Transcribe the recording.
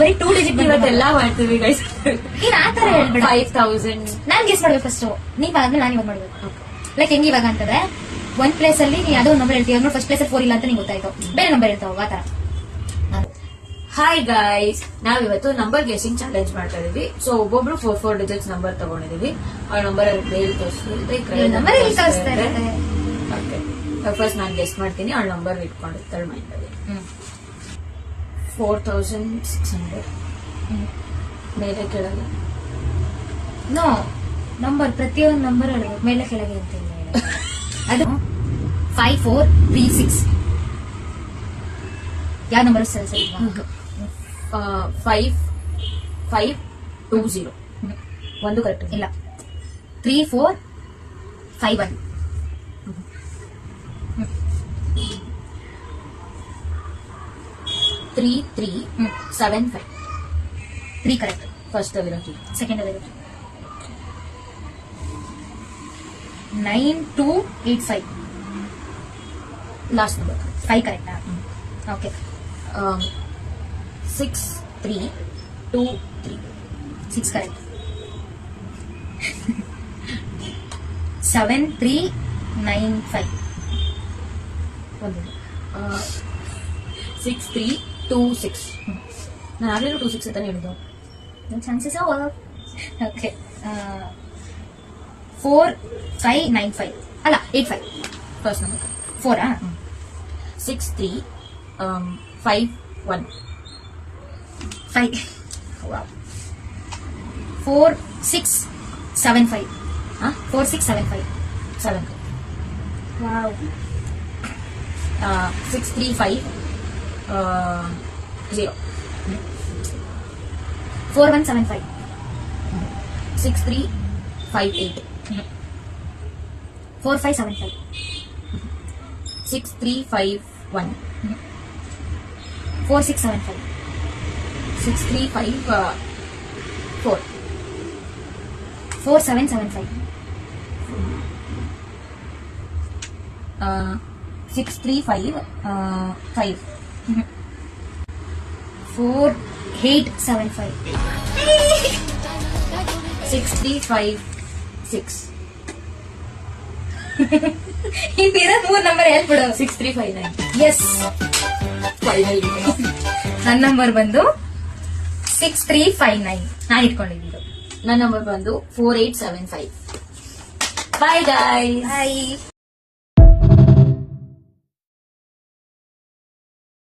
ಬರೀ 2 ಡಿಜಿಟ್ ಇವತ್ತೆಲ್ಲ ಮಾಡ್ತೀವಿ ಗೈಸ್. ನೀನ್ ಆತರ ಹೇಳ್ಬೇಡ. 5000 ನಾನ್ ಗೆಸ್ ಮಾಡ್ಬೇಕು ಫಸ್ಟ್. ನೀವ್ ಆದ್ಮೇಲೆ ನಾನು ಇವಾಗ ಮಾಡ್ಬೇಕು. ಲೈಕ್ ಹೆಂಗ್ ಇವಾಗ ಅಂತಂದ್ರೆ ಒಂದ್ ಪ್ಲೇಸ್ ಅಲ್ಲಿ ನೀ ಯಾವ್ದೋ ನಂಬರ್ ಹೇಳ್ತೀವಿ, ಅಂದ್ರೆ ಫಸ್ಟ್ ಪ್ಲೇಸ್ ಅಲ್ಲಿ 4 ಇಲ್ಲ ಅಂತ ನಿಂಗೆ ಗೊತ್ತಾಯ್ತು, ಬೇರೆ ನಂಬರ್ ಇರ್ತಾವ ಆತರ. ಹಾಯ್ ಗೈಸ್, ನಾವಿವತ್ತು ನಂಬರ್ ಗೆಸಿಂಗ್ ಚಾಲೆಂಜ್ ಮಾಡ್ತಾ ಇದೀವಿ. ಸೊ ಒಬ್ಬೊಬ್ರು 4 ಡಿಜಿಟ್ಸ್ ನಂಬರ್ ತಗೊಂಡಿದೀವಿ. ಆ ನಂಬರ್ ಬೇರೆ ತೋರಿಸ್ತಿರುತ್ತೆ, ನಂಬರ್ ಎಲ್ಲಿ ತೋರಿಸ್ತಾ ಇರುತ್ತೆ. ಫಸ್ಟ್ ನಾನು ಗೆಸ್ ಮಾಡ್ತೀನಿ, ಆ ನಂಬರ್ ಇಟ್ಕೊಂಡಿರ್ತಾಳೆ ಮೈಂಡ್ ಅಲ್ಲಿ. 4600 ಮೇಲೆ ಕೆಳಗೆ. ನೋ ನಂಬರ್ ಪ್ರತಿಯೊಂದು ನಂಬರ್ ಹೇಳ್ಬೇಕು, ಮೇಲೆ ಕೆಳಗೆ ಅಂತ ಅದು 5436 ಯಾವ ನಂಬರ್ ಸರಿ ಸರಿ 5520 ಒಂದು ಕರೆಕ್ಟ್ ಇಲ್ಲ 3451 3375 3 ಕರೆಕ್ಟ್. ಫಸ್ಟ್ ಅಲ್ಲಿರೋ ಸೆಕೆಂಡ್ ಅಲ್ಲಿ 9285 ಲಾಸ್ಟ್ ನಂಬರ್ 5 ಕರೆಕ್ಟಾ? Okay 6323 6 correct. 7395 ಒಂದು 6326 ನಾನು ಆಗಲೂ 26 ಅಂತ ಹೇಳಿದ್ದು. ಚಾನ್ಸಸ್ ಓಕೆ 4595 ಅಲ್ಲ 85 ಫಸ್ಟ್ ನಂಬರ್ 4 6351 5 4675 4675 7 ವಾವ್ 6350 4175 6358 4575 6351 4675 6354 4775 6355 4875 6356 ಇದಿರೋದು 3 ನಂಬರ್ ಹೇಳ್ಬಿಡು. 6359 ಎಸ್ ಫೈನಲ್. ನನ್ನ ನಂಬರ್ ಬಂದು 6359 ನಾನು ಇಟ್ಕೊಂಡಿದ್ದು. ನನ್ನ ನಂಬರ್ ಬಂದು 4875. Bye guys. ಬಾಯ್.